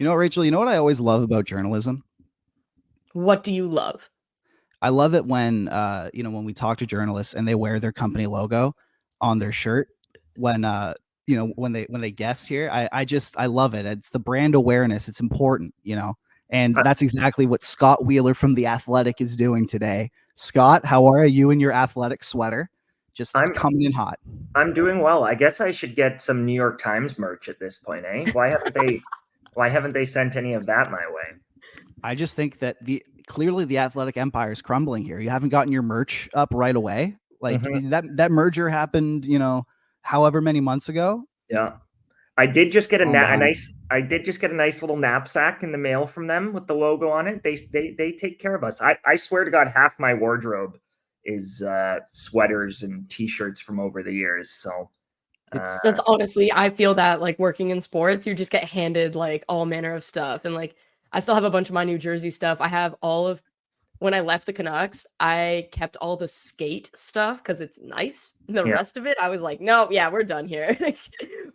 You know, Rachel, you know what I always love about journalism? What do you love? I love it when when we talk to journalists and they wear their company logo on their shirt when when they guest here. I love it. It's the brand awareness. It's important. And Uh, that's exactly what Scott Wheeler from The Athletic is doing today. Scott, how are you in your athletic sweater? Just I'm coming in hot. I'm doing well. I guess I should get some New York Times merch at this point, eh? Why haven't they sent any of that my way? I just think that the clearly the athletic empire is crumbling here. You haven't gotten your merch up right away. Like Mhm. that merger happened, however many months ago. Yeah. I did just get a, Falling na- a behind. nice I did just get a nice little knapsack in the mail from them with the logo on it. They take care of us. I swear to God, half my wardrobe is sweaters and t-shirts from over the years. So uh, It's That's honestly, I feel that like working in sports, you just get handed like all manner of stuff. And like, I still have a bunch of my New Jersey stuff. I have all of when I left the Canucks, I kept all the skate stuff because it's nice. The yeah. rest of it, I was like, no, yeah, we're done here.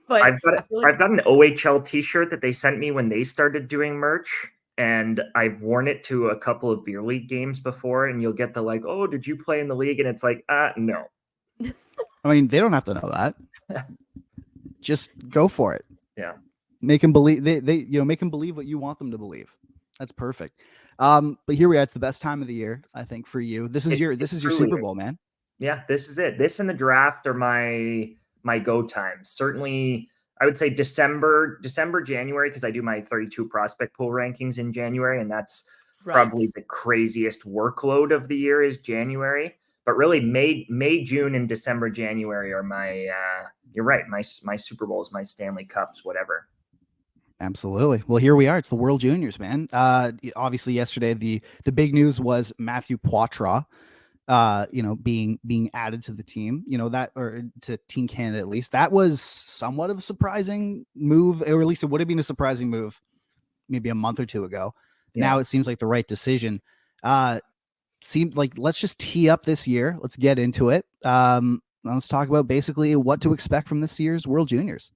But I've got I feel like I've got an OHL T-shirt that they sent me when they started doing merch, and I've worn it to a couple of beer league games before. And you'll get the like, "Oh, did you play in the league?" And it's like, no. I mean, they don't have to know that. Just go for it. Yeah, Make them believe make them believe what you want them to believe. That's perfect. But here we are. It's the best time of the year, I think, for you. This is it, your it this is your truly Super is. Bowl, man. Yeah, this is it. This and the draft are my go times. Certainly, I would say December, January, because I do my 32 prospect pool rankings in January, and that's right. probably the craziest workload of the year is January. But really, May, June, and December, January are my. You're right. My Super Bowls, my Stanley Cups, whatever. Absolutely. Well, here we are. It's the World Juniors, man. Obviously, yesterday the big news was Matthew Poitras, being added to the team. That or to Team Canada at least. That was somewhat of a surprising move, or at least it would have been a surprising move, maybe a month or two ago. Yeah. Now it seems like the right decision. Seemed like let's just tee up this year. Let's get into it. Let's talk about basically what to expect from this year's World Juniors.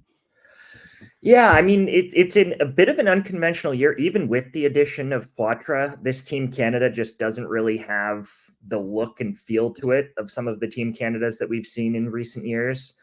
Yeah, I mean it's in a bit of an unconventional year, even with the addition of Poitras. This Team Canada just doesn't really have the look and feel to it of some of the Team Canadas that we've seen in recent years.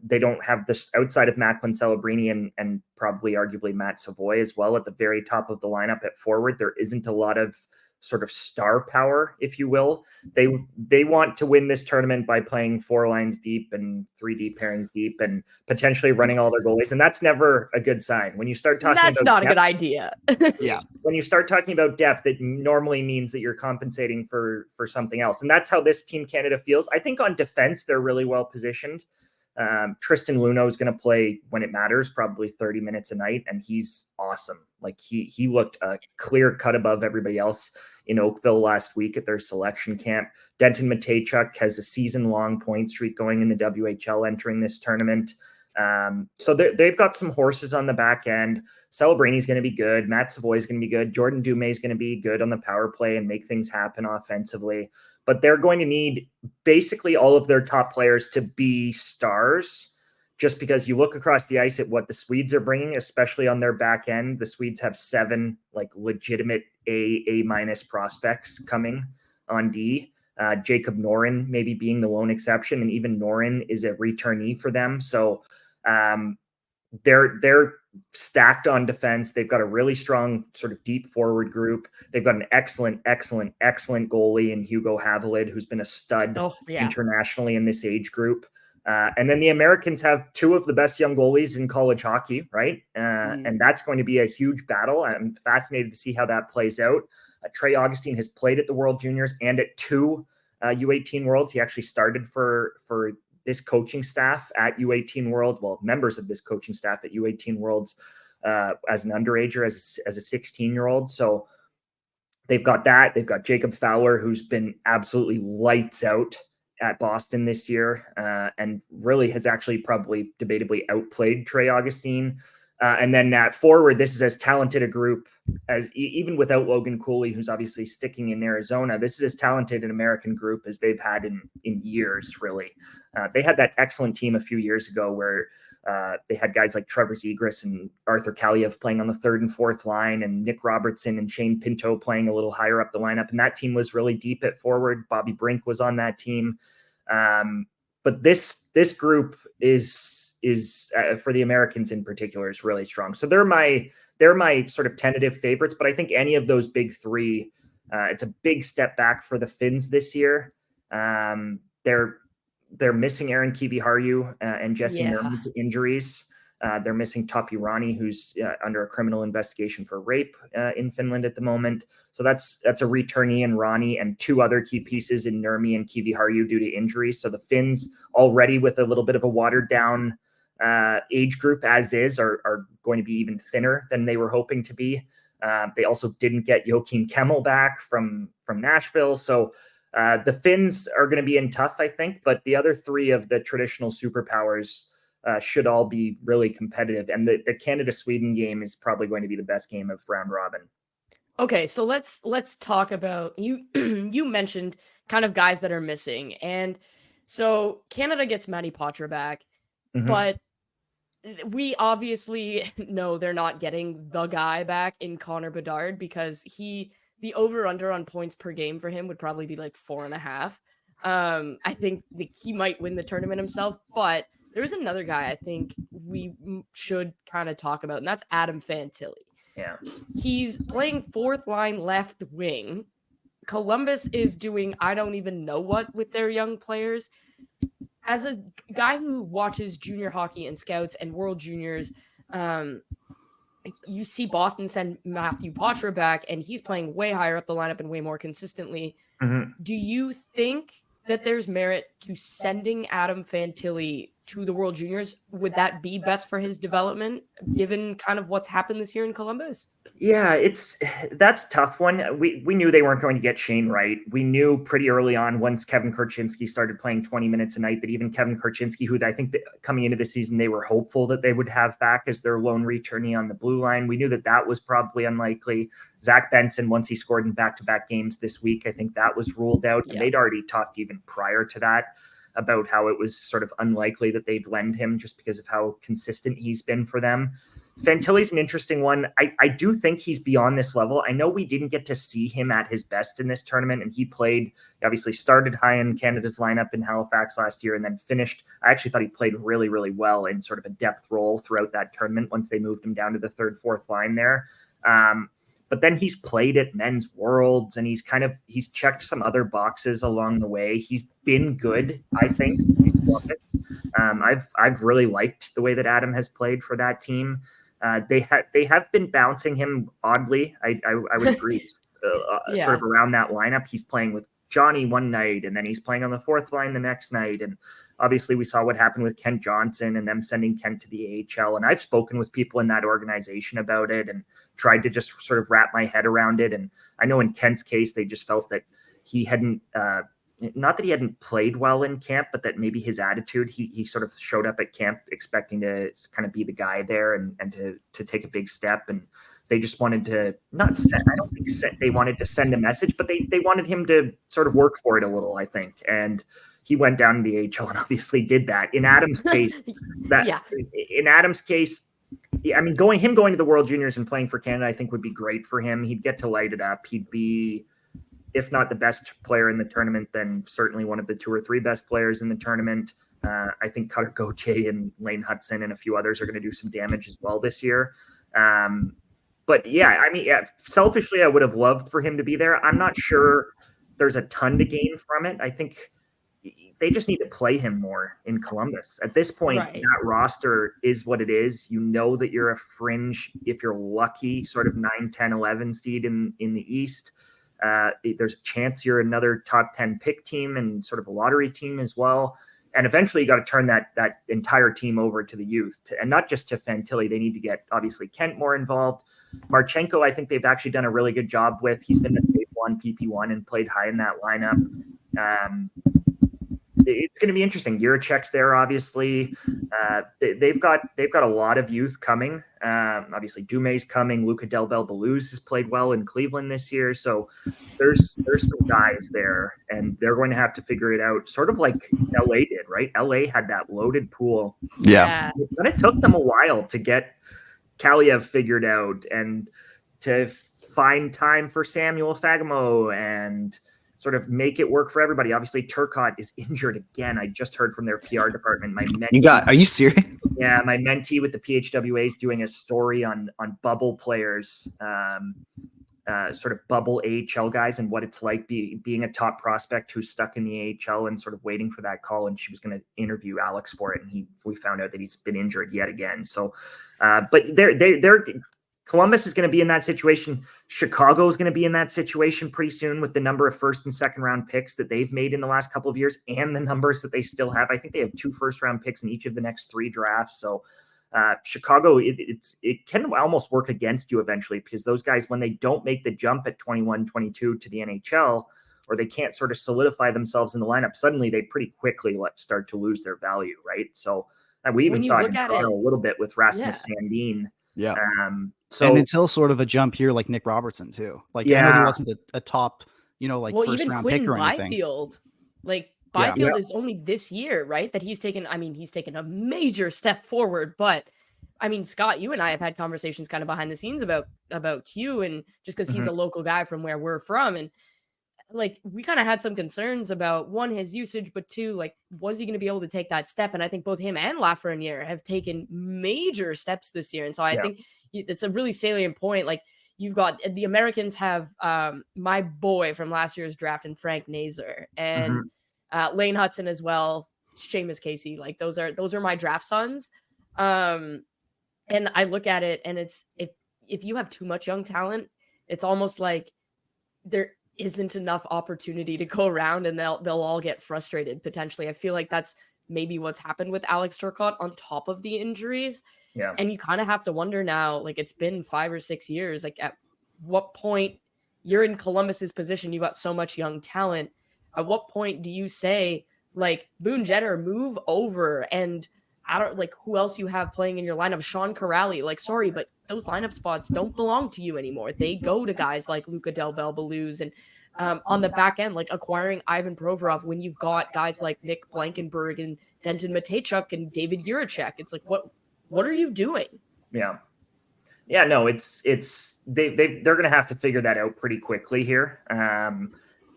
They don't have this outside of Macklin Celebrini and probably arguably Matt Savoy as well at the very top of the lineup at forward. There isn't a lot of sort of star power, if you will. They want to win this tournament by playing four lines deep and three deep pairings deep and potentially running all their goalies, and that's never a good sign. When you start talking That's about not a good depth, idea. Yeah. when you start talking about depth, it normally means that you're compensating for something else, and that's how this Team Canada feels. I think on defense they're really well positioned. Tristan Luneau is going to play when it matters, probably 30 minutes a night, and he's awesome. Like he looked a clear cut above everybody else in Oakville last week at their selection camp. Denton Mateychuk has a season-long point streak going in the WHL entering this tournament. So they've got some horses on the back end. Celebrini's going to be good. Matt Savoy is going to be good. Jordan Dumais is going to be good on the power play and make things happen offensively. But they're going to need basically all of their top players to be stars. Just because you look across the ice at what the Swedes are bringing, especially on their back end, the Swedes have 7 like legitimate A minus prospects coming on D. Jacob Norin maybe being the lone exception, and even Norin is a returnee for them. So they're stacked on defense. They've got a really strong sort of deep forward group. They've got an excellent goalie in Hugo Havelid, who's been a stud Oh yeah. internationally in this age group. And then the Americans have 2 of the best young goalies in college hockey, right? And that's going to be a huge battle. I'm fascinated to see how that plays out. Trey Augustine has played at the World Juniors and at 2 U18 Worlds. He actually started for this coaching staff at U18 World, well, members of this coaching staff at U18 Worlds as an underager, as a 16-year-old. So they've got that. They've got Jacob Fowler, who's been absolutely lights out at Boston this year and really has actually probably debatably outplayed Trey Augustine. And then at forward, this is as talented a group as even without Logan Cooley, who's obviously sticking in Arizona. This is as talented an American group as they've had in years, really. They had that excellent team a few years ago where They had guys like Trevor Zegras and Arthur Kaliev playing on the third and fourth line, and Nick Robertson and Shane Pinto playing a little higher up the lineup. And that team was really deep at forward. Bobby Brink was on that team. But this group is for the Americans in particular is really strong. So they're my sort of tentative favorites. But I think any of those big three, it's a big step back for the Finns this year. They're missing Aaron Kiviharju and Jesse Nurmi to injuries. They're missing Topi Rani, who's under a criminal investigation for rape in Finland at the moment. So that's a returnee in Rani and two other key pieces in Nurmi and Kiviharju due to injuries. So the Finns already with a little bit of a watered down age group as is are going to be even thinner than they were hoping to be. They also didn't get Joakim Kemmel back from Nashville. So the Finns are going to be in tough, I think, but the other three of the traditional superpowers should all be really competitive. And the Canada-Sweden game is probably going to be the best game of round robin. Okay, so let's talk about you. You mentioned kind of guys that are missing, and so Canada gets Matty Poitras back, but we obviously know they're not getting the guy back in Connor Bedard because the over-under on points per game for him would probably be like 4.5. I think he might win the tournament himself, but there's another guy I think we should kind of talk about, and that's Adam Fantilli. Yeah. He's playing fourth line left wing. Columbus is doing I don't even know what with their young players. As a guy who watches junior hockey and scouts and world juniors, you see Boston send Matthew Poitras back, and he's playing way higher up the lineup and way more consistently. Do you think that there's merit to sending Adam Fantilli to the World Juniors? Would that be best for his development, given kind of what's happened this year in Columbus? Yeah, that's a tough one. We knew they weren't going to get Shane Wright. We knew pretty early on, once Kevin Korchinski started playing 20 minutes a night, that even Kevin Korchinski, who I think that coming into the season they were hopeful that they would have back as their lone returnee on the blue line, we knew that was probably unlikely. Zach Benson, once he scored in back-to-back games this week, I think that was ruled out. And they'd already talked even prior to that about how it was sort of unlikely that they'd lend him just because of how consistent he's been for them. Fantilli's an interesting one. I do think he's beyond this level. I know we didn't get to see him at his best in this tournament, and he obviously started high in Canada's lineup in Halifax last year and then finished. I actually thought he played really, really well in sort of a depth role throughout that tournament once they moved him down to the third, fourth line there. But then he's played at Men's Worlds, and he's checked some other boxes along the way. He's been good, I think. I've really liked the way that Adam has played for that team. They have been bouncing him oddly. I would agree. Sort of around that lineup, he's playing with Johnny one night, and then he's playing on the fourth line the next night. And obviously we saw what happened with Kent Johnson and them sending Kent to the AHL. And I've spoken with people in that organization about it and tried to just sort of wrap my head around it. And I know in Kent's case, they just felt that he hadn't, not that he hadn't played well in camp, but that maybe his attitude, he sort of showed up at camp expecting to kind of be the guy there and to take a big step. And they just wanted to they wanted to send a message, but they wanted him to sort of work for it a little, I think. And he went down to the AHL and obviously did that. In Adam's case, in Adam's case, I mean, going to the World Juniors and playing for Canada, I think would be great for him. He'd get to light it up. He'd be, if not the best player in the tournament, then certainly one of the 2 or 3 best players in the tournament. I think Cutter Gauthier and Lane Hudson and a few others are going to do some damage as well this year. But yeah, I mean, selfishly, I would have loved for him to be there. I'm not sure there's a ton to gain from it. I think they just need to play him more in Columbus. At this point, that roster is what it is. You know that you're a fringe, if you're lucky, sort of 9, 10, 11 seed in the East. There's a chance you're another top 10 pick team and sort of a lottery team as well. And eventually you got to turn that entire team over to the youth, and not just to Fantilli. They need to get, obviously, Kent more involved. Marchenko, I think they've actually done a really good job with. He's been the PP1 and played high in that lineup. it's going to be interesting. Jiricek's there, obviously. They've got a lot of youth coming. Obviously, Dume's coming. Luca Del Belbaluz has played well in Cleveland this year, so there's some guys there, and they're going to have to figure it out, sort of like LA did, right? LA had that loaded pool. Yeah. But it took them a while to get Kaliev figured out and to find time for Samuel Fagemo and sort of make it work for everybody. Obviously, Turcotte is injured again. I just heard from their PR department. Are you serious? Yeah, my mentee with the PHWA is doing a story on bubble players, sort of bubble AHL guys, and what it's like being a top prospect who's stuck in the AHL and sort of waiting for that call. And she was going to interview Alex for it, and we found out that he's been injured yet again. So, but they're Columbus is going to be in that situation. Chicago is going to be in that situation pretty soon with the number of first and second round picks that they've made in the last couple of years and the numbers that they still have. I think they have 2 first round picks in each of the next 3 drafts. So Chicago, it can almost work against you eventually, because those guys, when they don't make the jump at 21, 22 to the NHL, or they can't sort of solidify themselves in the lineup, suddenly they pretty quickly start to lose their value, right? So we even saw it in Toronto a little bit with Rasmus Sandin. Yeah. So and until sort of a jump here, like Nick Robertson too. Like, I know he wasn't a top, first round pick or anything. Byfield, Byfield is only this year, right? That he's taken a major step forward. But I mean, Scott, you and I have had conversations kind of behind the scenes about Q, and just because he's a local guy from where we're from, and like we kind of had some concerns about, one, his usage, but 2, like, was he going to be able to take that step? And I think both him and Lafreniere have taken major steps this year, and so I think it's a really salient point. Like, you've got the Americans have my boy from last year's draft and Frank Nazar and Lane Hudson as well, Seamus Casey. Like, those are my draft sons. And I look at it, and it's if you have too much young talent, it's almost like there isn't enough opportunity to go around, and they'll all get frustrated potentially. I feel like that's maybe what's happened with Alex Turcotte on top of the injuries. Yeah. And you kind of have to wonder now, like, it's been 5 or 6 years. Like, at what point, you're in Columbus's position, you got so much young talent. At what point do you say, like, Boone Jenner, move over? And I don't, like, who else you have playing in your lineup? Sean Corrali, like, sorry, but those lineup spots don't belong to you anymore. They go to guys like Luca Del Belbaluz, and on the back end, like acquiring Ivan Provorov when you've got guys like Nick Blankenburg and Denton Matejchuk and David Jiricek. It's like, what are you doing? Yeah. No, they're going to have to figure that out pretty quickly here.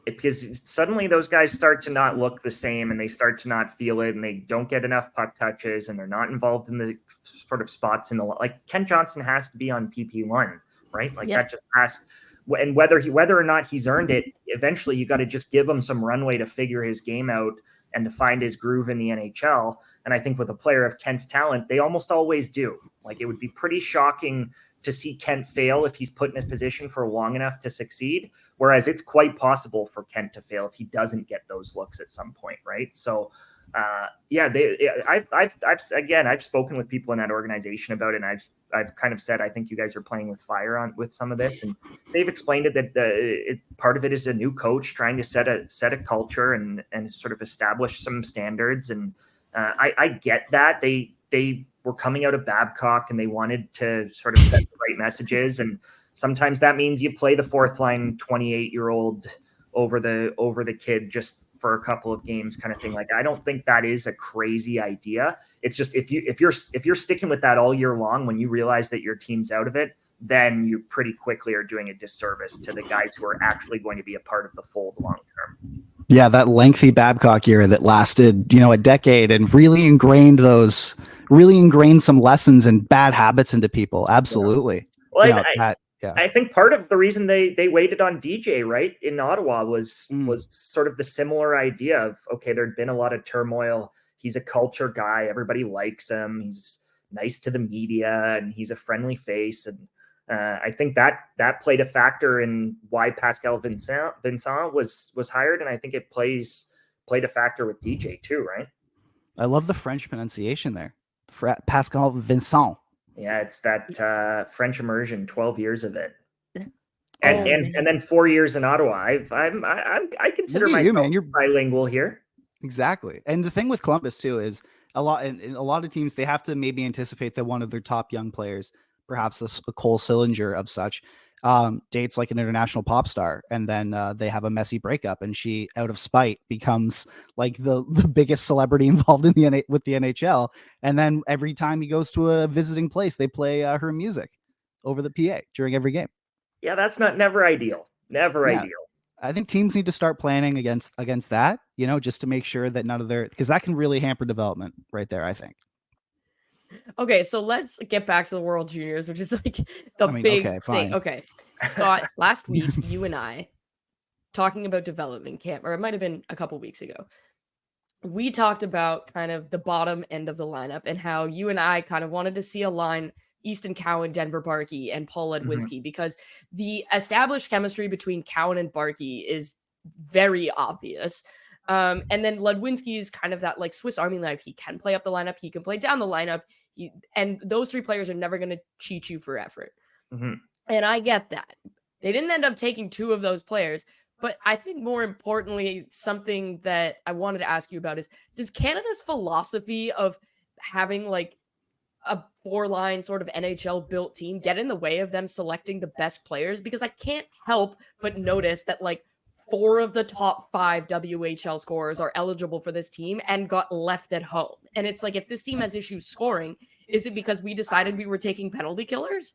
Because suddenly those guys start to not look the same, and they start to not feel it, and they don't get enough puck touches, and they're not involved in the sort of spots like Kent Johnson has to be on PP1, right? Like that just has, and whether or not he's earned it, eventually you got to just give him some runway to figure his game out and to find his groove in the NHL. And I think with a player of Kent's talent, they almost always do. Like, it would be pretty shocking to see Kent fail if he's put in a position for long enough to succeed. Whereas it's quite possible for Kent to fail if he doesn't get those looks at some point, right? So, I've spoken with people in that organization about it, and I've kind of said, I think you guys are playing with fire with some of this, and they've explained it that part of it is a new coach trying to set a culture and sort of establish some standards, and I get that they were coming out of Babcock and they wanted to sort of set the right messages, and sometimes that means you play the fourth line 28-year-old over the kid just for a couple of games kind of thing. Like, I don't think that is a crazy idea. It's just if you're sticking with that all year long, when you realize that your team's out of it, then you pretty quickly are doing a disservice to the guys who are actually going to be a part of the fold long term. Yeah, that lengthy Babcock era that lasted, a decade, and really ingrained some lessons and bad habits into people. Absolutely. Well, I think part of the reason they waited on DJ, right, in Ottawa was sort of the similar idea of, okay, there'd been a lot of turmoil. He's a culture guy. Everybody likes him. He's nice to the media, and he's a friendly face. And I think that played a factor in why Pascal Vincent was hired. And I think it played a factor with DJ too, right? I love the French pronunciation there. Pascal Vincent. Yeah, it's that French immersion, 12 years of it, and then 4 years in Ottawa. I consider myself bilingual here. Exactly. And the thing with Columbus too is a lot of teams, they have to maybe anticipate that one of their top young players, perhaps a Cole Sillinger of such, dates like an international pop star, and then they have a messy breakup, and she, out of spite, becomes like the biggest celebrity involved in with the NHL. And then every time he goes to a visiting place, they play her music over the PA during every game. Yeah, that's never ideal. Never Yeah. ideal. I think teams need to start planning against that, just to make sure that none of because that can really hamper development right there, I think. Okay, so let's get back to the World Juniors, which is like the big okay, thing. fine. Okay, Scott, last week, you and I talking about development camp, or it might have been a couple weeks ago. We talked about kind of the bottom end of the lineup and how you and I kind of wanted to see a line Easton Cowan, Denver Barkey, and Paul Ledwinski, because the established chemistry between Cowan and Barkey is very obvious. And then Ledwinski is kind of that like Swiss Army knife. He can play up the lineup, he can play down the lineup, and those three players are never going to cheat you for effort. And I get that. They didn't end up taking two of those players. But I think more importantly, something that I wanted to ask you about is, does Canada's philosophy of having like a 4-line sort of NHL built team get in the way of them selecting the best players? Because I can't help but notice that like 4 of the top 5 WHL scorers are eligible for this team and got left at home. And it's like, if this team has issues scoring, is it because we decided we were taking penalty killers?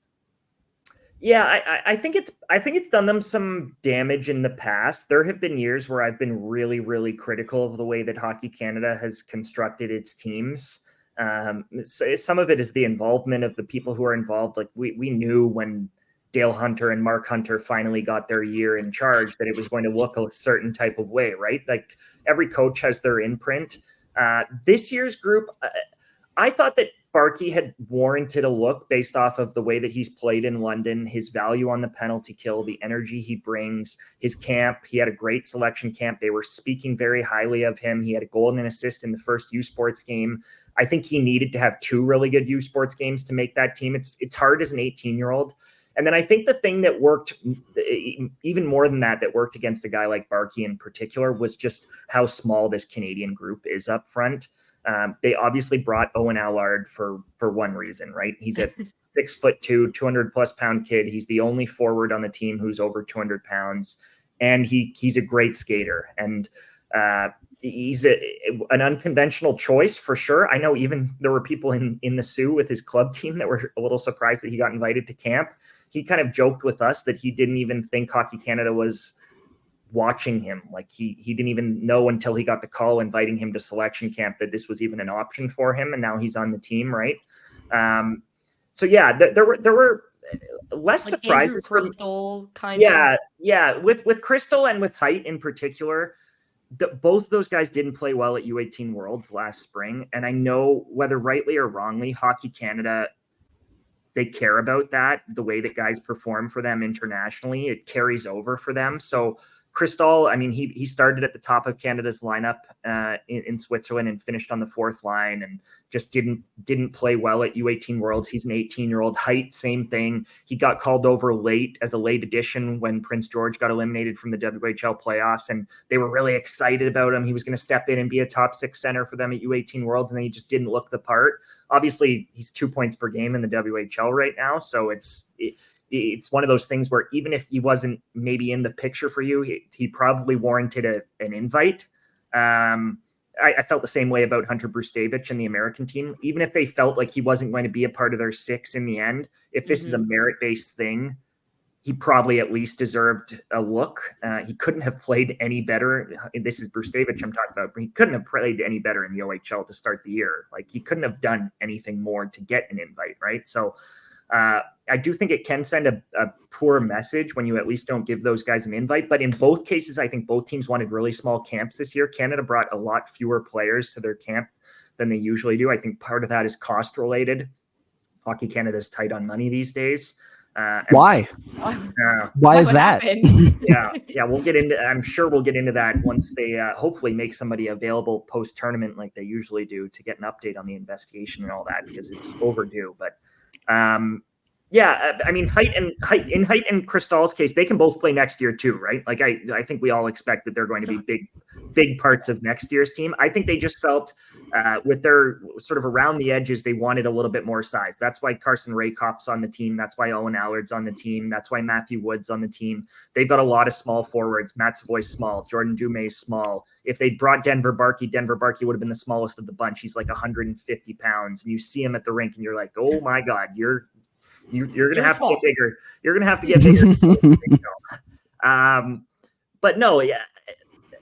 Yeah, I think it's done them some damage in the past. There have been years where I've been really, really critical of the way that Hockey Canada has constructed its teams. Some of it is the involvement of the people who are involved. Like we knew when Dale Hunter and Mark Hunter finally got their year in charge that it was going to look a certain type of way, right? Like every coach has their imprint. This year's group, I thought that Barkey had warranted a look based off of the way that he's played in London, his value on the penalty kill, the energy he brings, his camp. He had a great selection camp. They were speaking very highly of him. He had a goal and an assist in the first U Sports game. I think he needed to have 2 really good U Sports games to make that team. It's hard as an 18-year-old. And then I think the thing that worked even more than that worked against a guy like Barkey in particular was just how small this Canadian group is up front. They obviously brought Owen Allard for one reason, right? He's a 6'2", 200+ pound kid. He's the only forward on the team who's over 200 pounds, and he's a great skater. And he's an unconventional choice for sure. I know even there were people in the Sioux with his club team that were a little surprised that he got invited to camp. He kind of joked with us that he didn't even think Hockey Canada was watching him. Like he didn't even know until he got the call inviting him to selection camp that this was even an option for him, and now he's on the team, right? So yeah, there were less like surprises. Crystal kind of. Yeah. With Crystal and with Height in particular, both those guys didn't play well at U18 Worlds last spring, and I know whether rightly or wrongly, Hockey Canada, they care about that. The way that guys perform for them internationally, it carries over for them. So Crystal, I mean, he started at the top of Canada's lineup in Switzerland and finished on the 4th line, and just didn't play well at U18 Worlds. He's an 18-year-old. Height, same thing. He got called over late as a late addition when Prince George got eliminated from the WHL playoffs, and they were really excited about him. He was going to step in and be a top 6 center for them at U18 Worlds, and then he just didn't look the part. Obviously, he's 2 points per game in the WHL right now, so it's one of those things where even if he wasn't maybe in the picture for you, he probably warranted an invite. I felt the same way about Hunter Brustevich and the American team. Even if they felt like he wasn't going to be a part of their 6 in the end, if this is a merit-based thing, he probably at least deserved a look. He couldn't have played any better. This is Brustevich I'm talking about. He couldn't have played any better in the OHL to start the year. Like, he couldn't have done anything more to get an invite, right? So I do think it can send a poor message when you at least don't give those guys an invite. But in both cases, I think both teams wanted really small camps this year. Canada brought a lot fewer players to their camp than they usually do. I think part of that is cost related. Hockey Canada is tight on money these days. Why? Why is that? Yeah. I'm sure we'll get into that once they hopefully make somebody available post tournament like they usually do to get an update on the investigation and all that, because it's overdue. But I mean, Height and Crystal's case, they can both play next year too, right? Like I think we all expect that they're going to be big parts of next year's team. I think they just felt with their sort of around the edges, they wanted a little bit more size. That's why Carson Raykop's on the team. That's why Owen Allard's on the team. That's why Matthew Wood's on the team. They've got a lot of small forwards. Matt Savoy's small. Jordan Dumais small. If they brought Denver Barkey would have been the smallest of the bunch. He's like 150 pounds. And you see him at the rink and you're like, oh my God, you're going to have to get bigger. You're going to have to get bigger. But no, yeah.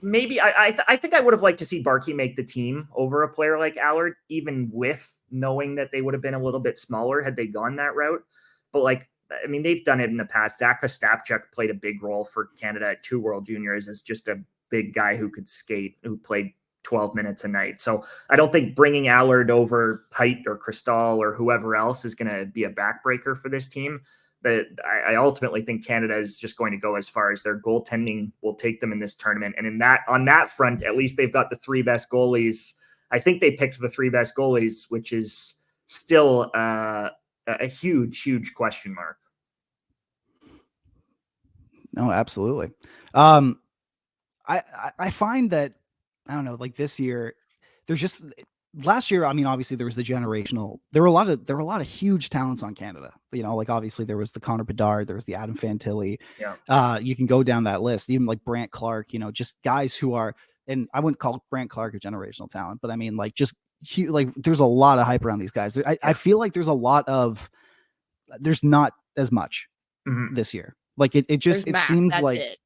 Maybe I think I would have liked to see Barkey make the team over a player like Allard, even with knowing that they would have been a little bit smaller had they gone that route. But like, I mean, they've done it in the past. Zach Ostapchuk played a big role for Canada at 2 World Juniors as just a big guy who could skate, who played 12 minutes a night. So I don't think bringing Allard over Pite or Cristal or whoever else is going to be a backbreaker for this team. I ultimately think Canada is just going to go as far as their goaltending will take them in this tournament. And on that front, at least they've got the 3 best goalies. I think they picked the 3 best goalies, which is still a huge question mark. No, absolutely. I find that, I don't know, like this year, there's just last year, I mean, obviously there was there were a lot of huge talents on Canada, like obviously there was the Connor Bedard, there was the Adam Fantilli. Yeah. You can go down that list, even like Brant Clark, just guys who are, and I wouldn't call Brant Clark a generational talent, but I mean, like just like there's a lot of hype around these guys. I feel like there's not as much this year. Like it seems like,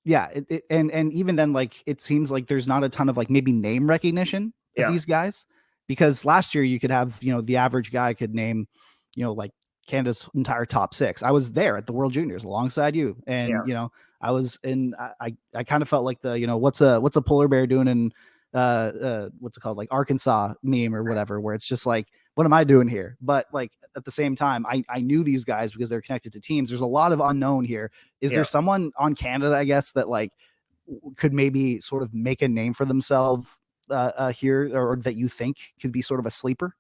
yeah. And even then, like, it seems like there's not a ton of like maybe name recognition of these guys, because last year you could have, the average guy could name, like Canada's entire top 6. I was there at the World Juniors alongside you. And, I was in, I kind of felt like the, what's a polar bear doing in, what's it called? Like Arkansas meme or whatever, where it's just like, what am I doing here? But like at the same time, I knew these guys because they're connected to teams. There's a lot of unknown here. Is there someone on Canada, I guess, that like could maybe sort of make a name for themselves here, or that you think could be sort of a sleeper?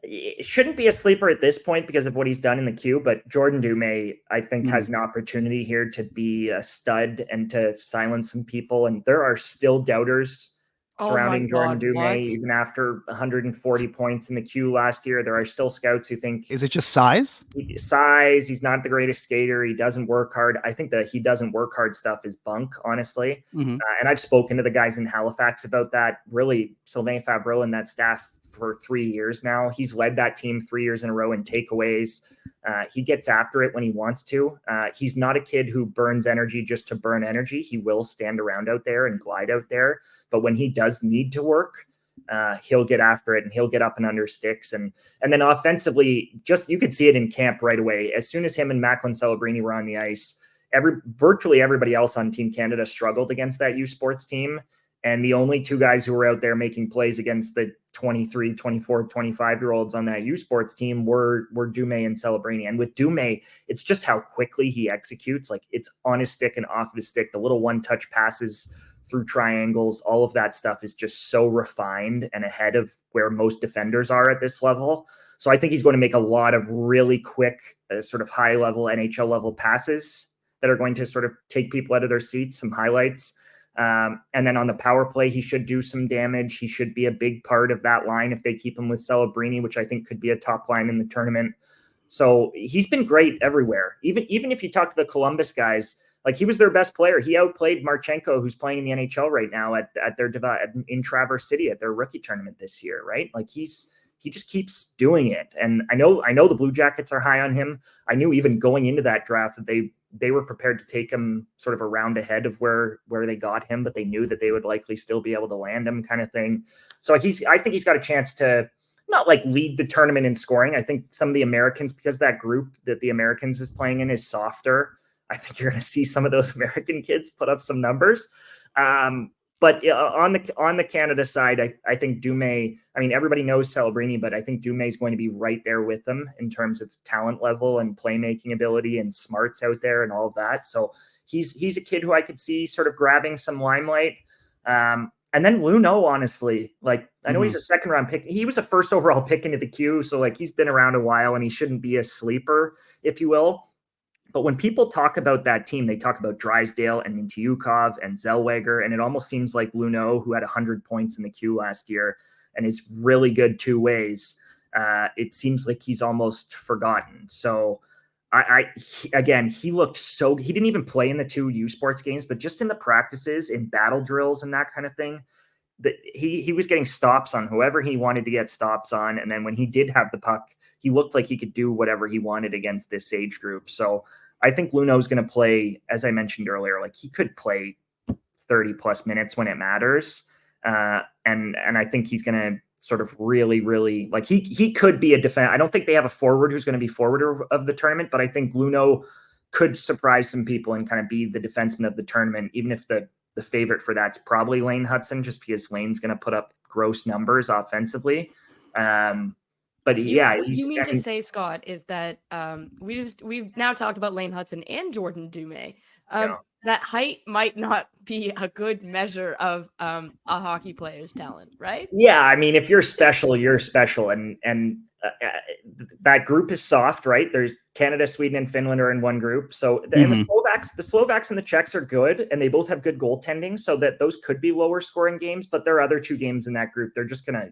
It shouldn't be a sleeper at this point because of what he's done in the queue, but Jordan Dumais, I think, has an opportunity here to be a stud and to silence some people. And there are still doubters surrounding Jordan Dumais, even after 140 points in the queue last year. There are still scouts who think, is it just size? He's not the greatest skater. He doesn't work hard. I think that he doesn't work hard stuff is bunk, honestly. And I've spoken to the guys in Halifax about that. Really, Sylvain Favreau and that staff for 3 years now. He's led that team 3 years in a row in takeaways. He gets after it when he wants to. He's not a kid who burns energy just to burn energy. He will stand around out there and glide out there. But when he does need to work, he'll get after it and he'll get up and under sticks. And then offensively, just you could see it in camp right away. As soon as him and Macklin Celebrini were on the ice, virtually everybody else on Team Canada struggled against that U Sports team. And the only 2 guys who were out there making plays against the 23, 24, 25-year-olds on that U Sports team were Dumais and Celebrini. And with Dumais, it's just how quickly he executes. Like, it's on his stick and off his stick. The little one-touch passes through triangles, all of that stuff is just so refined and ahead of where most defenders are at this level. So I think he's going to make a lot of really quick, sort of high-level NHL-level passes that are going to sort of take people out of their seats, some highlights. And then on the power play, he should do some damage. He should be a big part of that line if they keep him with Celebrini, which I think could be a top line in the tournament. So he's been great everywhere. Even if you talk to the Columbus guys, like, he was their best player. He outplayed Marchenko, who's playing in the NHL right now in Traverse City at their rookie tournament this year, right? Like, he just keeps doing it. And I know the Blue Jackets are high on him. I knew even going into that draft that they were prepared to take him sort of a round ahead of where they got him, but they knew that they would likely still be able to land him, kind of thing. So I think he's got a chance to not like lead the tournament in scoring. I think some of the Americans, because that group that the Americans is playing in is softer, I think you're going to see some of those American kids put up some numbers. But on the Canada side, I think Dumais, I mean, everybody knows Celebrini, but I think Dumais is going to be right there with them in terms of talent level and playmaking ability and smarts out there and all of that. So he's a kid who I could see sort of grabbing some limelight. And then Luno, honestly, like, I know he's a second round pick. He was a first overall pick into the queue. So like, he's been around a while and he shouldn't be a sleeper, if you will. But when people talk about that team, they talk about Drysdale and Mintyukov and Zellweger, and it almost seems like Luneau, who had 100 points in the Q last year and is really good two ways, it seems like he's almost forgotten. So again, he looked he didn't even play in the 2 U Sports games, but just in the practices, in battle drills and that kind of thing, that he was getting stops on whoever he wanted to get stops on. And then when he did have the puck, he looked like he could do whatever he wanted against this age group. So I think Luneau's going to play, as I mentioned earlier, like he could play 30 plus minutes when it matters. And I think he's going to sort of really like he could be a defense. I don't think they have a forward who's going to be forward of the tournament, but I think Luneau could surprise some people and kind of be the defenseman of the tournament, even if the favorite for that's probably Lane Hudson, just because Lane's going to put up gross numbers offensively. But What you mean to say, Scott, is that we've now talked about Lane Hudson and Jordan Dumais. That height might not be a good measure of a hockey player's talent, right? Yeah, I mean, if you're special, you're special, and that group is soft, right? There's Canada, Sweden, and Finland are in one group. So and the Slovaks and the Czechs are good, and they both have good goaltending, so that those could be lower scoring games. But there are other 2 games in that group. They're just gonna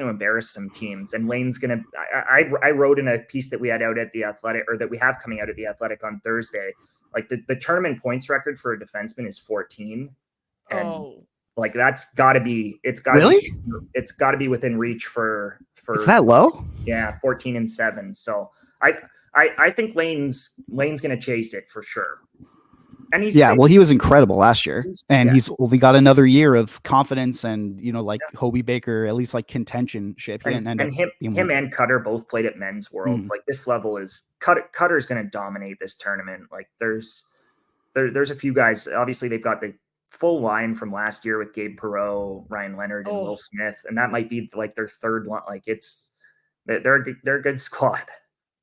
embarrass some teams. And Lane's gonna. I wrote in a piece that we had out at the Athletic, or that we have coming out at the Athletic on Thursday. Like the tournament points record for a defenseman is 14. And like that's got to be. It's got really. It's got to be within reach for. It's that low. Yeah, 14-7. So I think Lane's going to chase it for sure. And he was incredible last year, and he's only got another year of confidence and Hobie Baker, at least like contentionship. And him and Cutter both played at Men's Worlds. Like this level is Cutter's going to dominate this tournament. Like there's a few guys. Obviously, they've got the full line from last year with Gabe Perreault, Ryan Leonard, and Will Smith, and that might be like their third line. Like they're a good squad.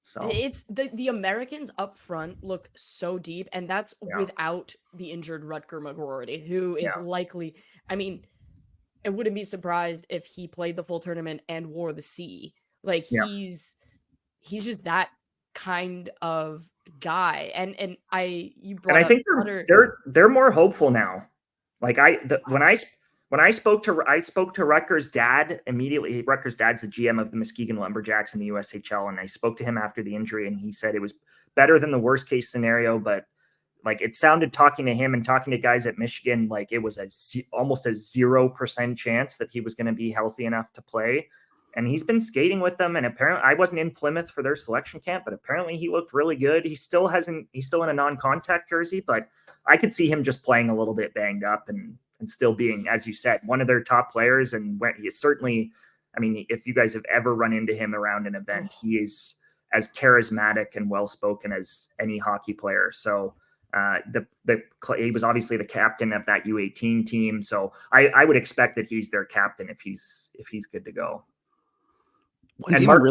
So it's the Americans up front look so deep, and that's without the injured Rutger McGroarty, who is likely. I mean, I wouldn't be surprised if he played the full tournament and wore the C. Like he's just that kind of guy. And I think they're more hopeful now. Like when I spoke to Rutger's dad immediately. Rutger's dad's the GM of the Muskegon Lumberjacks in the USHL, and I spoke to him after the injury, and he said it was better than the worst case scenario, but like it sounded, talking to him and talking to guys at Michigan, like it was almost a 0% chance that he was going to be healthy enough to play. And he's been skating with them. And apparently I wasn't in Plymouth for their selection camp, but apparently he looked really good. He's still in a non-contact jersey, but I could see him just playing a little bit banged up and still being, as you said, one of their top players. And where he is certainly, I mean, if you guys have ever run into him around an event, he is as charismatic and well-spoken as any hockey player. So he was obviously the captain of that U18 team. So I would expect that he's their captain if he's good to go. And Mark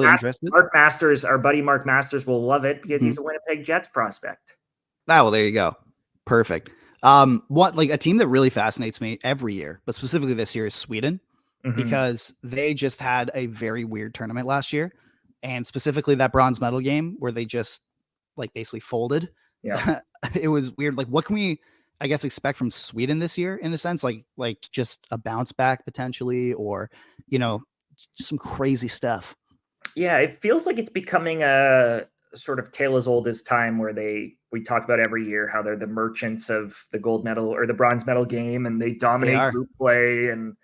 Masters, our buddy Mark Masters, will love it because he's a Winnipeg Jets prospect. Well, there you go. Perfect. A team that really fascinates me every year, but specifically this year, is Sweden, because they just had a very weird tournament last year, and specifically that bronze medal game where they just basically folded. Yeah, it was weird. Like, what can we, I guess, expect from Sweden this year in a sense? Like just a bounce back potentially, or some crazy stuff. Yeah, it feels like it's becoming a sort of tale as old as time, where we talk about every year how they're the merchants of the gold medal or the bronze medal game, and they dominate group play. And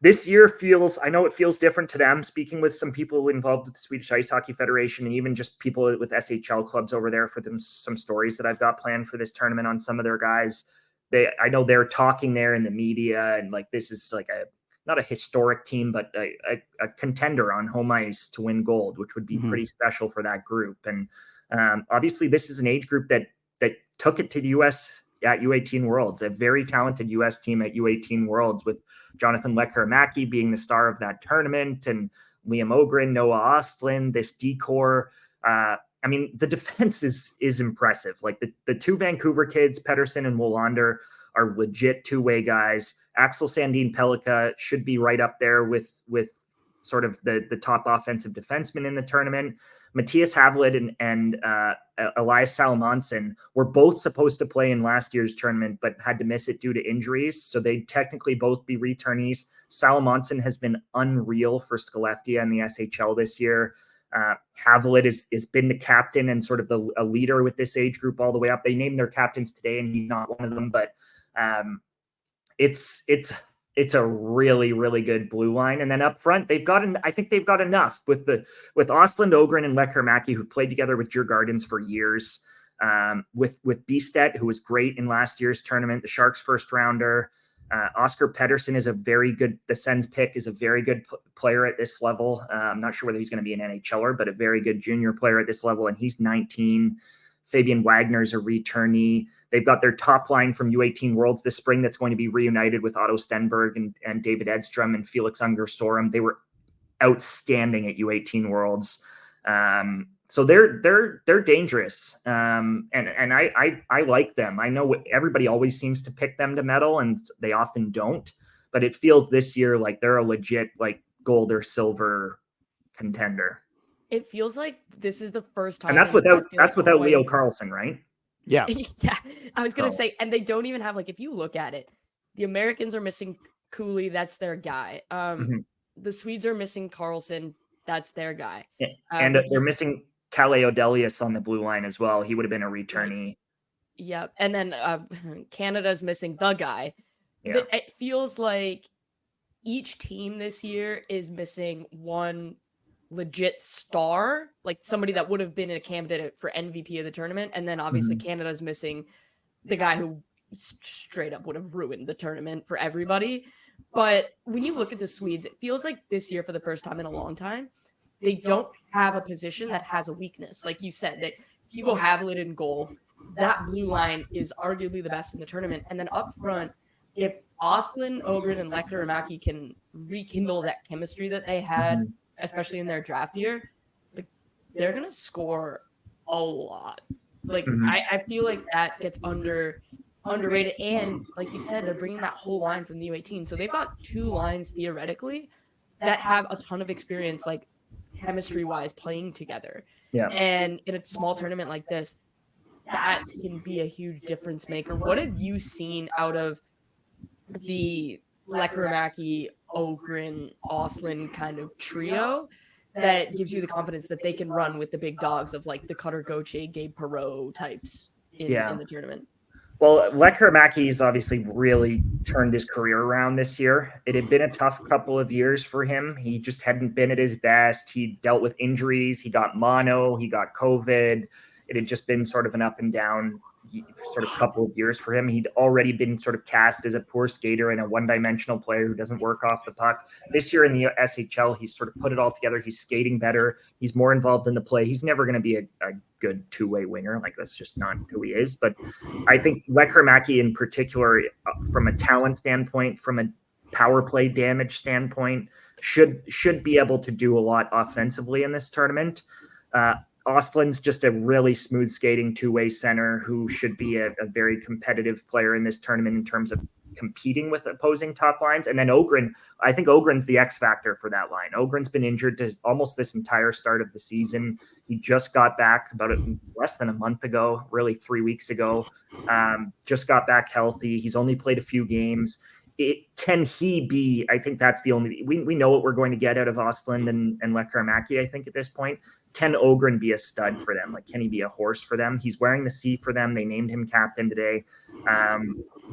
this year I know it feels different to them. Speaking with some people involved with the Swedish Ice Hockey Federation, and even just people with SHL clubs over there, for them, some stories that I've got planned for this tournament on some of their guys. I know they're talking there in the media, and like this is like not a historic team, but a contender on home ice to win gold, which would be pretty special for that group. And obviously this is an age group that took it to the US at U18 Worlds, a very talented US team at U18 Worlds, with Jonathan Lekkerimaki being the star of that tournament, and Liam Ogren, Noah Ostlund, this decor. I mean, the defense is impressive. Like the 2 Vancouver kids, Pettersson and Willander, are legit two-way guys. Axel Sandin Pellikka should be right up there with sort of the top offensive defenseman in the tournament. Matthias Havlid and Elias Salamonson were both supposed to play in last year's tournament, but had to miss it due to injuries. So they'd technically both be returnees. Salamonson has been unreal for Skellefteå in the SHL this year. Havlid has been the captain and sort of a leader with this age group all the way up. They named their captains today, and he's not one of them, but it's a really, really good blue line. And then up front, I think they've got enough with Östlund, Ogren, and Lekkerimäki, who played together with Djurgårdens for years. With Bistedt, who was great in last year's tournament, the Sharks first rounder. Oscar Pedersen is the Sens pick is a very good player at this level. I'm not sure whether he's going to be an NHLer, but a very good junior player at this level. And he's 19. Fabian Wagner is a returnee. They've got their top line from U18 Worlds this spring that's going to be reunited with Otto Stenberg and David Edstrom and Felix Unger Sorum. They were outstanding at U18 Worlds. So they're dangerous. And I like them. I know everybody always seems to pick them to medal, and they often don't, but it feels this year like they're a legit like gold or silver contender. It feels like this is the first time. And that's without Leo Carlson, right? Yeah. Yeah. I was going to say, and they don't even have, like, if you look at it, the Americans are missing Cooley. That's their guy. The Swedes are missing Carlson. That's their guy. And they're missing Kalle Odelius on the blue line as well. He would have been a returnee. Yep. And then Canada's missing the guy. Yeah. It feels like each team this year is missing one legit star, like somebody that would have been a candidate for MVP of the tournament. And then obviously Canada's missing the guy who straight up would have ruined the tournament for everybody. But when you look at the Swedes, it feels like this year, for the first time in a long time, they don't have a position that has a weakness. Like you said, that Hugo Havlid in goal, that blue line is arguably the best in the tournament. And then up front, if Östlund, Ogren, and Lekkerimäki can rekindle that chemistry that they had, especially in their draft year, like, they're going to score a lot. Like, I feel like that gets underrated. And like you said, they're bringing that whole line from the U18. So they've got two lines theoretically that have a ton of experience, like chemistry-wise, playing together. Yeah. And in a small tournament like this, that can be a huge difference maker. What have you seen out of the Lekkerimäki, Ogren, Östlund kind of trio that gives you the confidence that they can run with the big dogs of like the Cutter Gauthier, Gabe Perreault types in the tournament? Well, Lekkerimäki's obviously really turned his career around this year. It had been a tough couple of years for him. He just hadn't been at his best. He dealt with injuries. He got mono. He got COVID. It had just been sort of an up and down sort of couple of years for him. He'd already been sort of cast as a poor skater and a one-dimensional player who doesn't work off the puck. This year in the SHL, he's sort of put it all together. He's skating better. He's more involved in the play. He's never going to be a good two-way winger. Like, that's just not who he is. But I think Lekkerimäki in particular, from a talent standpoint, from a power play damage standpoint, should be able to do a lot offensively in this tournament. Östlund's just a really smooth skating two-way center who should be a very competitive player in this tournament in terms of competing with opposing top lines. And then Ogren, I think Ogren's the X factor for that line. Ogren's been injured to almost this entire start of the season. He just got back about less than a month ago, really 3 weeks ago. Just got back healthy. He's only played a few games. Can he be, I think that's the only, we know what we're going to get out of Östlund and Lekkerimäki, I think, at this point. Can Ogren be a stud for them? Like, can he be a horse for them? He's wearing the C for them. They named him captain today.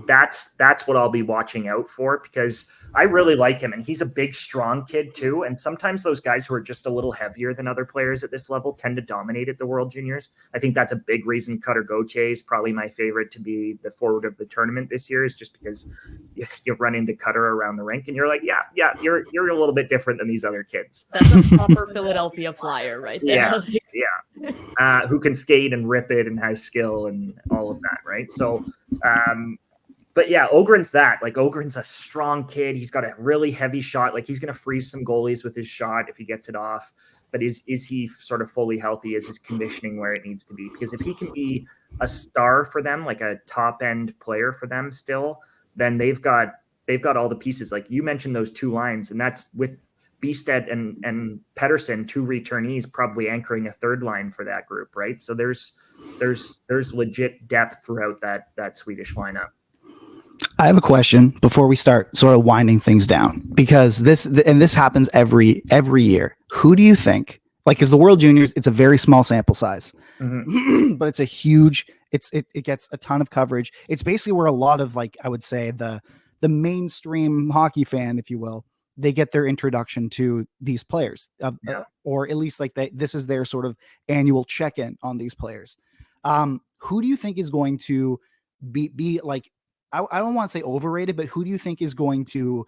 That's what I'll be watching out for, because I really like him, and he's a big, strong kid too. And sometimes those guys who are just a little heavier than other players at this level tend to dominate at the World Juniors. I think that's a big reason Cutter Gauthier is probably my favorite to be the forward of the tournament this year, is just because you run into Cutter around the rink and you're like, yeah, you're a little bit different than these other kids. That's a proper Philadelphia Flyer right there. Yeah. Who can skate and rip it and has skill and all of that, right? So, but yeah, Ogren's that. Like, Ogren's a strong kid. He's got a really heavy shot. Like, he's going to freeze some goalies with his shot if he gets it off. But is he sort of fully healthy? Is his conditioning where it needs to be? Because if he can be a star for them, like a top end player for them still, then they've got all the pieces. Like you mentioned, those two lines, and that's with Beestead and Pedersen, 2 returnees, probably anchoring a third line for that group, right? So there's legit depth throughout that Swedish lineup. I have a question before we start sort of winding things down, because this happens every year. Who do you think, like, is the World Juniors, it's a very small sample size, but it's a huge, it gets a ton of coverage. It's basically where a lot of, like, I would say the mainstream hockey fan, if you will, they get their introduction to these players, or at least like this is their sort of annual check-in on these players. Who do you think is going to be like, I don't want to say overrated, but who do you think is going to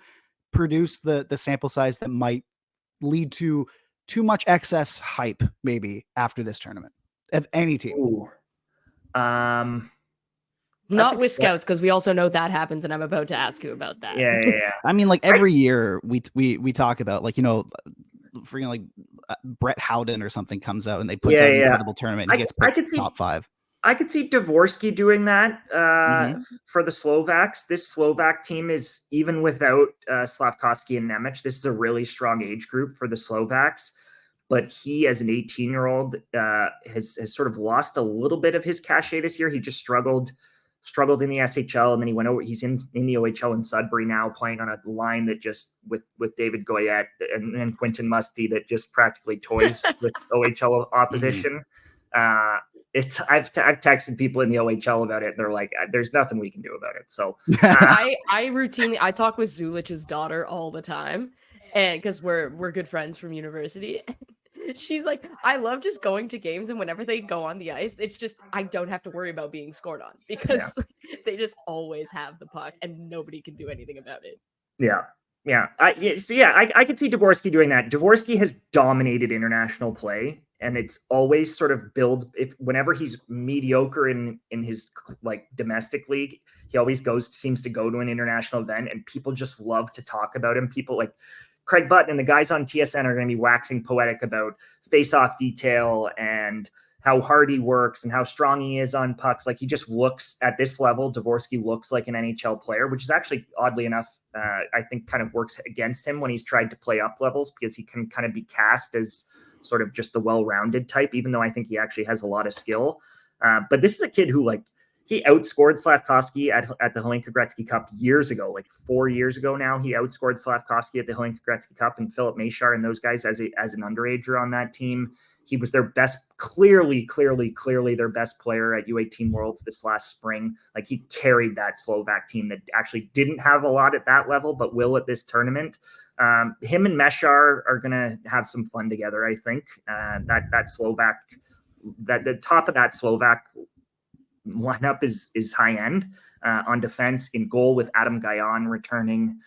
produce the sample size that might lead to too much excess hype maybe after this tournament of any team? Ooh. Not with scouts, because we also know that happens, and I'm about to ask you about that. Yeah. I mean, like every year we talk about, like, you know, freaking like Brett Howden or something comes out and they put out an incredible tournament and he gets picked top 5. I could see Dvorsky doing that for the Slovaks. This Slovak team is, even without Slavkovsky and Nemec, this is a really strong age group for the Slovaks. But he, as an 18-year-old, has sort of lost a little bit of his cachet this year. He just struggled in the SHL, and then he went over. He's in the OHL in Sudbury now, playing on a line that just with David Goyette and Quentin Musty that just practically toys with OHL opposition. I've texted people in the OHL about it, and they're like, "There's nothing we can do about it." So I routinely talk with Zulich's daughter all the time, and because we're good friends from university. She's like, I love just going to games, and whenever they go on the ice, it's just I don't have to worry about being scored on, because they just always have the puck and nobody can do anything about it. I could see Dvorsky doing that. Dvorsky has dominated international play, and it's always sort of whenever he's mediocre in his like domestic league, he always seems to go to an international event, and people just love to talk about him. People like Craig Button and the guys on TSN are going to be waxing poetic about face-off detail and how hard he works and how strong he is on pucks. Like, he just looks at this level. Dvorsky looks like an NHL player, which is actually, oddly enough, I think kind of works against him when he's tried to play up levels, because he can kind of be cast as sort of just the well-rounded type, even though I think he actually has a lot of skill. But this is a kid who, like, he outscored Slavkovsky at the Hlinka Gretzky Cup years ago, like 4 years ago now. He outscored Slavkovsky at the Hlinka Gretzky Cup, and Philip Mashar and those guys as an underager on that team. He was their best, clearly their best player at U18 Worlds this last spring. Like, he carried that Slovak team that actually didn't have a lot at that level, but will at this tournament. Him and Meshar are going to have some fun together, I think. That Slovak, the top of that Slovak lineup is high end on defense. In goal with Adam Gajan returning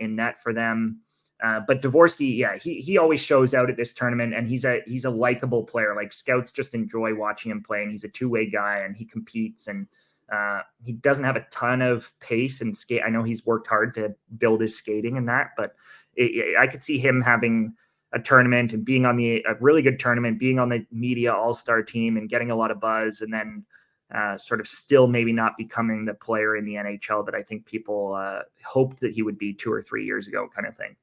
in net for them. But Dvorsky, he always shows out at this tournament, and he's a likable player. Like, scouts just enjoy watching him play, and he's a two-way guy, and he competes, and he doesn't have a ton of pace and skate. I know he's worked hard to build his skating and that, but I could see him having a tournament and being on a really good tournament, being on the media all-star team and getting a lot of buzz, and then sort of still maybe not becoming the player in the NHL that I think people hoped that he would be 2 or 3 years ago, kind of thing.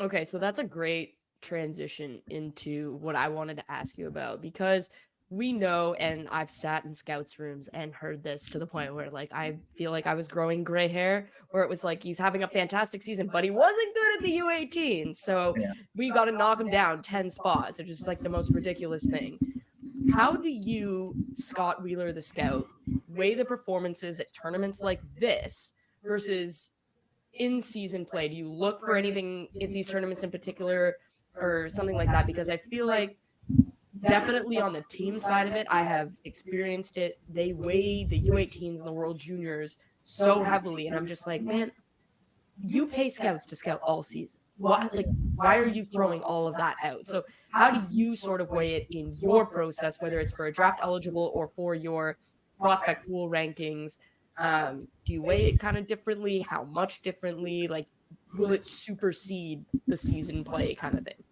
Okay, so that's a great transition into what I wanted to ask you about, because we know, and I've sat in scouts rooms and heard this to the point where, like, I feel like I was growing gray hair, where it was like, he's having a fantastic season, but he wasn't good at the U18, so we got to knock him down 10 spots. It's just like the most ridiculous thing. How do you, Scott Wheeler, the scout, weigh the performances at tournaments like this versus in-season play? Do you look for anything in these tournaments in particular or something like that? Because I feel like definitely on the team side of it, I have experienced it. They weigh the U18s and the World Juniors so heavily, and I'm just like, man, you pay scouts to scout all season. Why are you throwing all of that out? So how do you sort of weigh it in your process, whether it's for a draft eligible or for your prospect pool rankings? Do you weigh it kind of differently? How much differently? Like, will it supersede the season play kind of thing?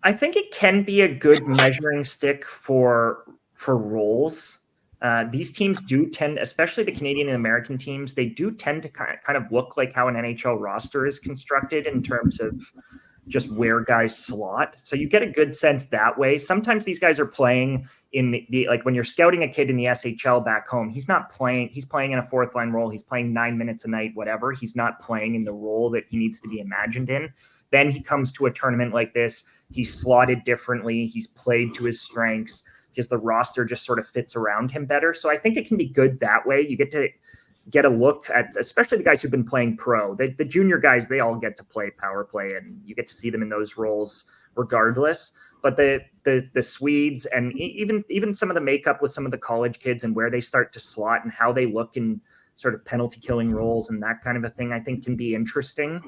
I think it can be a good measuring stick for roles. These teams do tend, especially the Canadian and American teams, they do tend to kind of look like how an NHL roster is constructed in terms of just where guys slot. So you get a good sense that way. Sometimes these guys are playing in the like when you're scouting a kid in the SHL back home, he's not playing. He's playing in a fourth line role. He's playing 9 minutes a night, whatever. He's not playing in the role that he needs to be imagined in. Then he comes to a tournament like this. He's slotted differently. He's played to his strengths because the roster just sort of fits around him better. So I think it can be good that way. You get to get a look at, especially the guys who've been playing pro. The junior guys, they all get to play power play, and you get to see them in those roles regardless. But the Swedes and even some of the makeup with some of the college kids and where they start to slot and how they look in sort of penalty killing roles and that kind of a thing, I think can be interesting.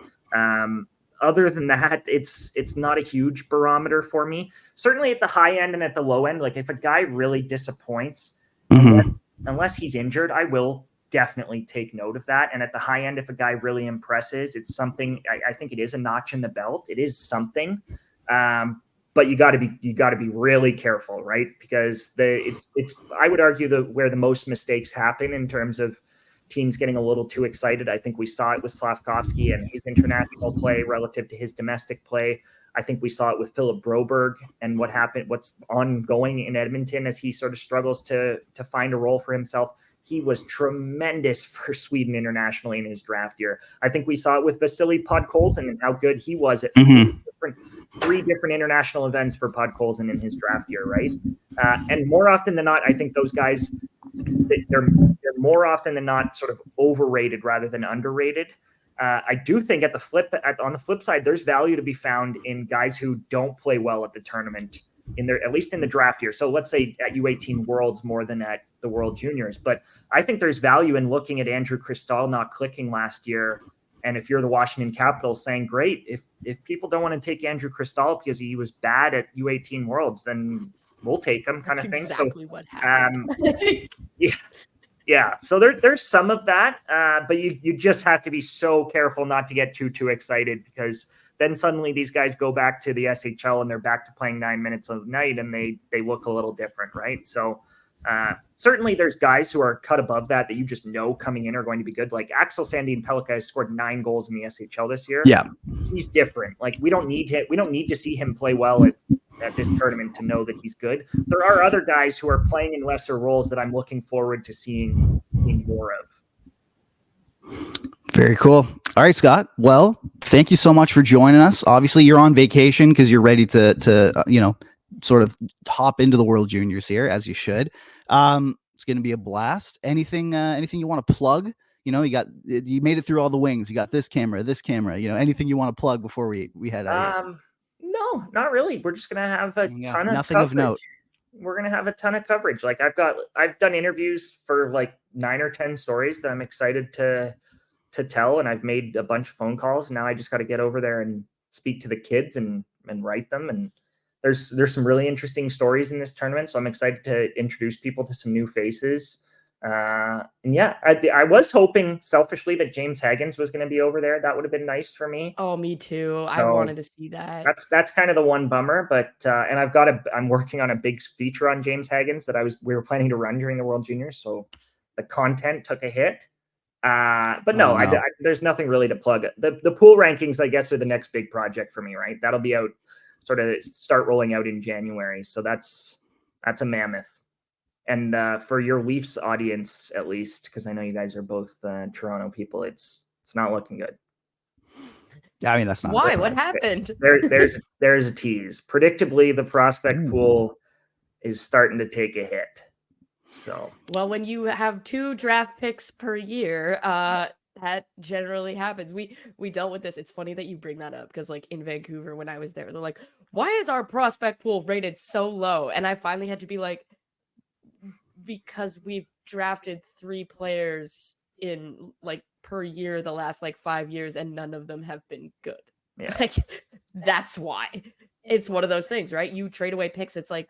Other than that, it's not a huge barometer for me. Certainly at the high end and at the low end, like if a guy really disappoints, unless he's injured, I will definitely take note of that. And at the high end, if a guy really impresses, it's something. I think it is a notch in the belt. It is something, but you got to be really careful, right? Because it's I would argue where the most mistakes happen in terms of teams getting a little too excited. I think we saw it with Slavkovsky and his international play relative to his domestic play. I think we saw it with Philip Broberg and what's ongoing in Edmonton as he sort of struggles to find a role for himself. He was tremendous for Sweden internationally in his draft year. I think we saw it with Vasily Podkolzin and how good he was at three different international events for Podkolzin in his draft year, right? And more often than not, I think those guys, they're more often than not sort of overrated rather than underrated. I do think on the flip side, there's value to be found in guys who don't play well at the tournament at least in the draft year. So let's say at U18 Worlds more than at the World Juniors. But I think there's value in looking at Andrew Cristal not clicking last year. And if you're the Washington Capitals, saying, great, if people don't want to take Andrew Cristal because he was bad at U18 Worlds, then we'll take him kind of thing. Exactly what happened. Yeah. So there's some of that, but you just have to be so careful not to get too excited, because then suddenly these guys go back to the SHL and they're back to playing 9 minutes a night and they look a little different, right? So certainly there's guys who are cut above that you just know coming in are going to be good. Like Axel Sandin Pellikka has scored 9 goals in the SHL this year. Yeah, he's different. Like we don't need to see him play well at this tournament to know that he's good. There are other guys who are playing in lesser roles that I'm looking forward to seeing more of. Very cool. All right, Scott. Well, thank you so much for joining us. Obviously, you're on vacation because you're ready to sort of hop into the World Juniors here, as you should. It's going to be a blast. Anything you want to plug? You made it through all the wings. You got this camera. Anything you want to plug before we head out here? No, not really. We're just going to have a ton of nothing coverage. Of note. We're going to have a ton of coverage. Like I've done interviews for like 9 or 10 stories that I'm excited to tell, and I've made a bunch of phone calls. Now I just got to get over there and speak to the kids and write them. And there's some really interesting stories in this tournament, so I'm excited to introduce people to some new faces. And yeah, I was hoping selfishly that James Haggins was going to be over there. That would have been nice for me. Oh, me too. I wanted to see that. That's kind of the one bummer, but and I'm working on a big feature on James Haggins that we were planning to run during the World Juniors, so the content took a hit. But no, there's nothing really to plug. The pool rankings, I guess, are the next big project for me, right? That'll be out, sort of start rolling out in January. So that's a mammoth. And for your Leafs audience, at least, because I know you guys are both Toronto people, it's not looking good. I mean, that's not why. What happened? There's a tease. Predictably, the prospect pool is starting to take a hit. So well, when you have 2 draft picks per year, that generally happens. We dealt with this. It's funny that you bring that up, because like in Vancouver when I was there, they're like, why is our prospect pool rated so low? And I finally had to be like, because we've drafted 3 players in like per year the last like 5 years, and none of them have been good. Yeah. Like that's why. It's one of those things, right? You trade away picks. It's like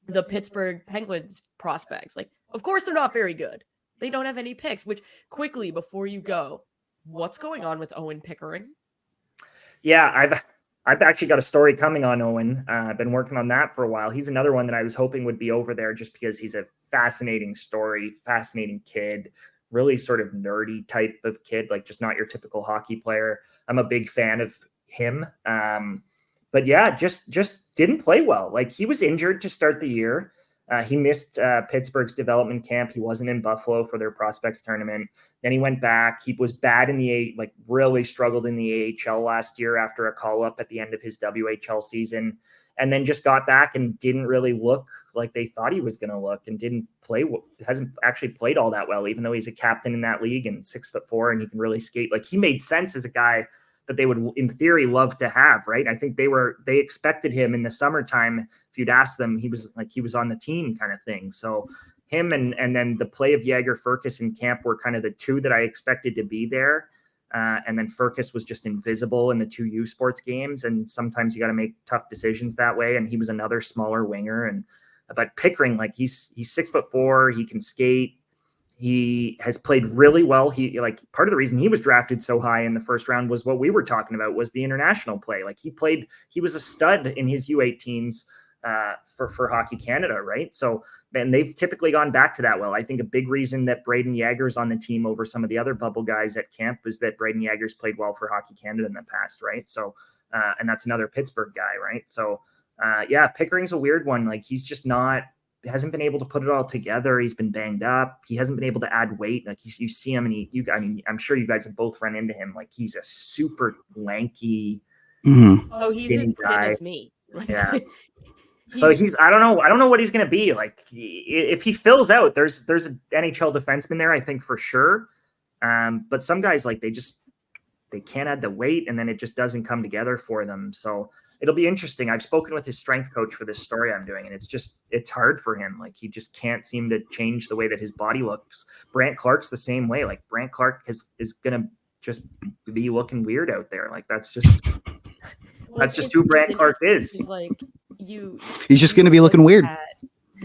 the Pittsburgh Penguins prospects. Like, of course they're not very good. They don't have any picks, which quickly before you go, what's going on with Owen Pickering? Yeah, I've actually got a story coming on Owen. I've been working on that for a while. He's another one that I was hoping would be over there just because he's a fascinating story, fascinating kid, really sort of nerdy type of kid, like just not your typical hockey player. I'm a big fan of him. But yeah, just didn't play well. Like, he was injured to start the year. He missed Pittsburgh's development camp. He wasn't in Buffalo for their prospects tournament. Then he went back. He was bad in really struggled in the AHL last year after a call up at the end of his WHL season, and then just got back and didn't really look like they thought he was going to look, and hasn't actually played all that well, even though he's a captain in that league and 6'4" and he can really skate. Like, he made sense as a guy that they would, in theory, love to have, right? I think they expected him in the summertime. If you'd asked them, he was on the team kind of thing. So him and then the play of Jagger Furcus in camp were kind of the two that I expected to be there. And then Furcus was just invisible in the 2 U Sports games. And sometimes you got to make tough decisions that way. And he was another smaller winger. But Pickering, like, he's 6'4", he can skate. He has played really well. Part of the reason he was drafted so high in the first round was what we were talking about, was the international play. Like, he was a stud in his U18s for Hockey Canada, right? So then they've typically gone back to that. Well, I think a big reason that Braden Yager's on the team over some of the other bubble guys at camp is that Braden Yager's played well for Hockey Canada in the past, right? So, and that's another Pittsburgh guy, right? So, yeah, Pickering's a weird one. Like, he's just hasn't been able to put it all together. He's been banged up. He hasn't been able to add weight. Like, you see him, and I'm sure you guys have both run into him. Like, he's a super lanky, oh, he's as thin guy. as me. Yeah. So I don't know what he's going to be. Like, if he fills out, there's an NHL defenseman there, I think, for sure. But some guys, like, they can't add the weight, and then it just doesn't come together for them. So it'll be interesting. I've spoken with his strength coach for this story I'm doing, and it's hard for him. Like, he just can't seem to change the way that his body looks. Brant Clark's the same way. Like, Brant Clark is going to just be looking weird out there. Like, that's just who Brant Clark is. Like, he's just going to be looking weird.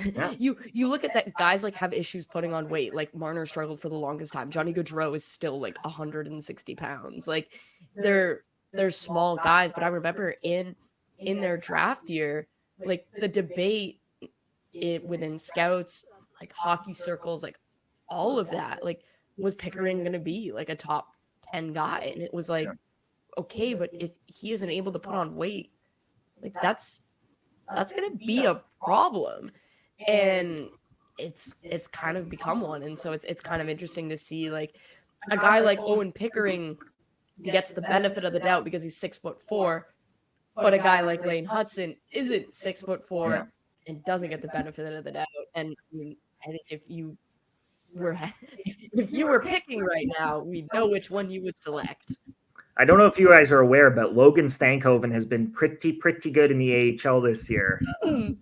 Yeah. You look at that, guys like have issues putting on weight. Like, Marner struggled for the longest time. Johnny Gaudreau is still like 160 pounds. Like, they're small guys, but I remember in their draft year, like, the debate within scouts, like hockey circles, like all of that, like, was Pickering going to be like a top 10 guy? And it was like, okay, but if he isn't able to put on weight, like, that's going to be a problem. And it's kind of become one. And so it's kind of interesting to see, like, a guy like Owen Pickering gets the benefit of the doubt because he's 6'4", but a guy like Lane Hudson isn't 6'4" and doesn't get the benefit of the doubt. And I think if you were picking right now, we know which one you would select. I don't know if you guys are aware, but Logan Stankoven has been pretty good in the AHL this year.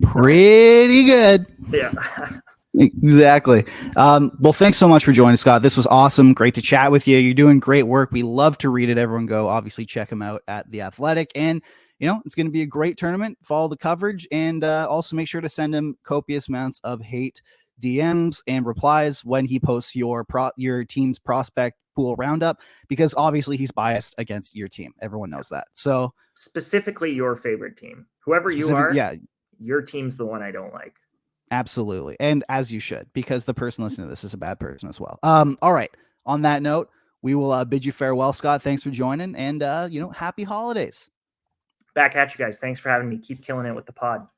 Pretty good. Yeah. Exactly. Well, thanks so much for joining, Scott. This was awesome. Great to chat with you. You're doing great work. We love to read it. Everyone go obviously check him out at The Athletic. And, it's going to be a great tournament. Follow the coverage, and also make sure to send him copious amounts of hate DMs and replies when he posts your team's prospect pool roundup, because obviously he's biased against your team. Everyone knows that. So specifically your favorite team, whoever you are, your team's the one I don't like. Absolutely. And as you should, because the person listening to this is a bad person as well. All right. On that note, we will bid you farewell, Scott. Thanks for joining, and happy holidays. Back at you guys. Thanks for having me. Keep killing it with the pod.